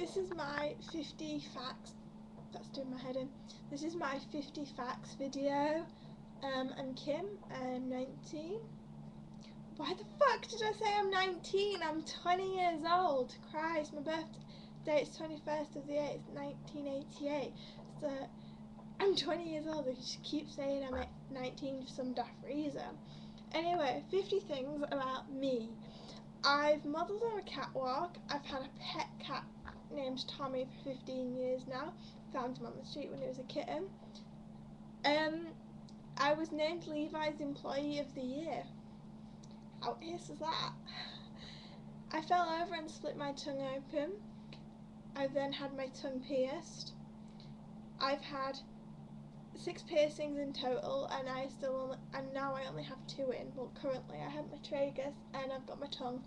This is my 50 facts. That's doing my head in. This is my 50 facts video. I'm Kim. I'm 19. Why the fuck did I say I'm 19? I'm 20 years old. Christ, my birthday is 21st of the 8th, 1988. So I'm 20 years old. I just keep saying I'm 19 for some daft reason. Anyway, 50 things about me. I've modelled on a catwalk. I've had a pet cat named Tommy for 15 years now. Found him on the street when he was a kitten. I was named Levi's Employee of the Year. How ace is that? I fell over and split my tongue open. I've then had my tongue pierced. I've had 6 piercings in total, and now I only have 2 in. Well, currently I have my tragus and I've got my tongue.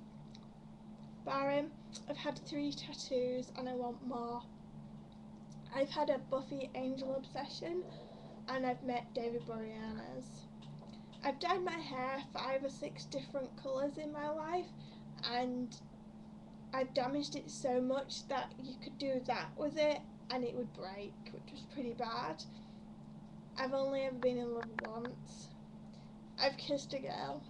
Barring, I've had 3 tattoos and I want more. I've had a Buffy angel obsession, and I've met David Boreanaz. I've dyed my hair 5 or 6 different colours in my life, and I've damaged it so much that you could do that with it and it would break, which was pretty bad. I've only ever been in love once. I've kissed a girl,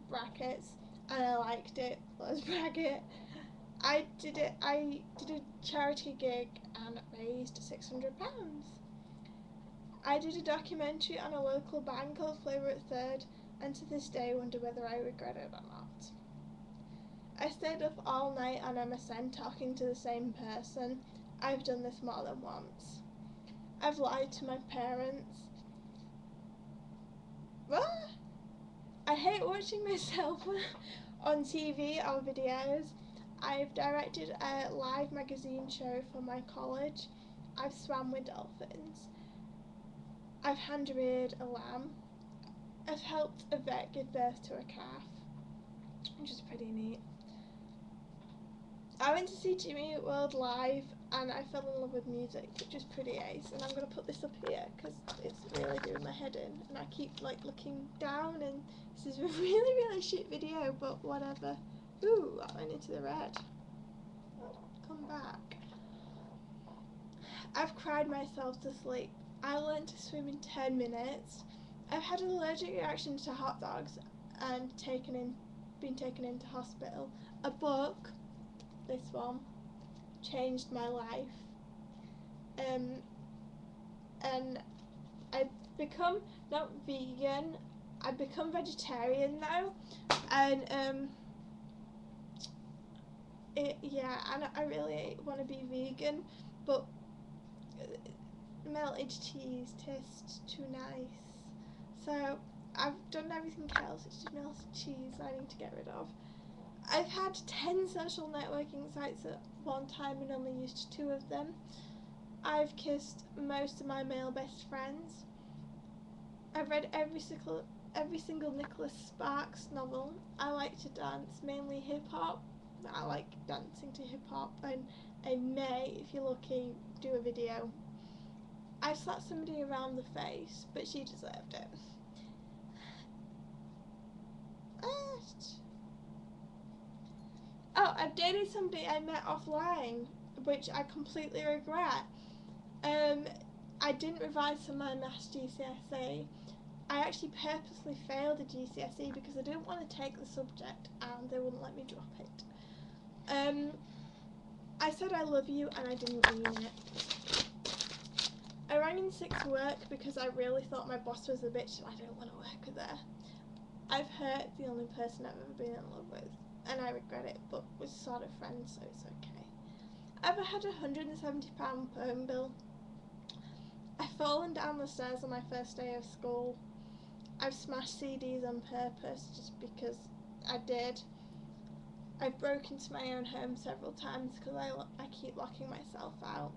brackets, and I liked it, close bracket. I did a charity gig and raised £600. I did a documentary on a local band called Flavour at Third, and to this day wonder whether I regret it or not. I stayed up all night on MSN talking to the same person. I've done this more than once. I've lied to my parents. What? I hate watching myself on TV or videos. I've directed a live magazine show for my college. I've swam with dolphins. I've hand-reared a lamb. I've helped a vet give birth to a calf, which is pretty neat. I went to see Jimmy Eat World live and I fell in love with music, which is pretty ace, and I'm going to put this up here because it's really doing my head in, and I keep looking down, and this is a really shit video, but whatever. Ooh, I went into the red. Come back. I've cried myself to sleep. I learned to swim in 10 minutes. I've had an allergic reaction to hot dogs and been taken into hospital. A book, this one, changed my life. And I've become not vegan, I've become vegetarian now, and and I really want to be vegan, but melted cheese tastes too nice. So I've done everything else, it's just melted cheese I need to get rid of. I've had 10 social networking sites at one time and only used 2 of them. I've kissed most of my male best friends. I've read every single Nicholas Sparks novel. I like to dance, mainly hip hop. I like dancing to hip hop, and I may, if you're lucky, do a video. I slapped somebody around the face, but she deserved it. Oh, I've dated somebody I met offline, which I completely regret. I didn't revise for my maths GCSE. I actually purposely failed a GCSE because I didn't want to take the subject and they wouldn't let me drop it. I said I love you and I didn't mean it. I rang in sick to work because I really thought my boss was a bitch and I didn't want to work there. I've hurt the only person I've ever been in love with, and I regret it, but we're sort of friends, so it's okay. I've had a £170 phone bill. I've fallen down the stairs on my first day of school. I've smashed CDs on purpose just because I did. I've broken into my own home several times because I keep locking myself out.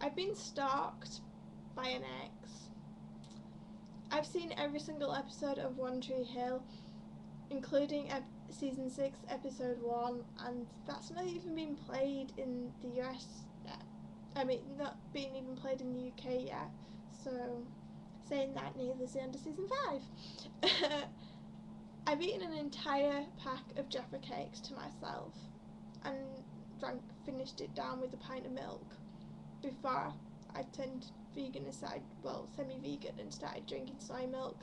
I've been stalked by an ex. I've seen every single episode of One Tree Hill, including Season 6, Episode 1, and that's not even been played in the US yet. I mean, not being even played in the UK yet, so saying that, neither's the end of Season 5. I've eaten an entire pack of Jaffa cakes to myself, and finished it down with a pint of milk before I turned vegan and started, well, semi-vegan and started drinking soy milk.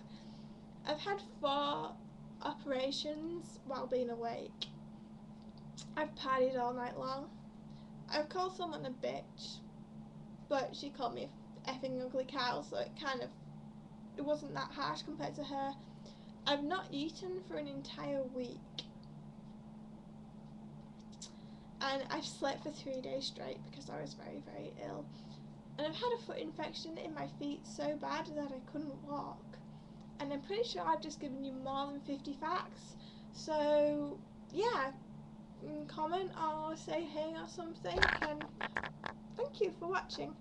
I've had 4 operations while being awake. I've partied all night long. I've called someone a bitch, but she called me effing ugly cow, so it wasn't that harsh compared to her. I've not eaten for an entire week. And I've slept for 3 days straight because I was very, very ill. And I've had a foot infection in my feet so bad that I couldn't walk. And I'm pretty sure I've just given you more than 50 facts. So, yeah, comment or say hey or something. And thank you for watching.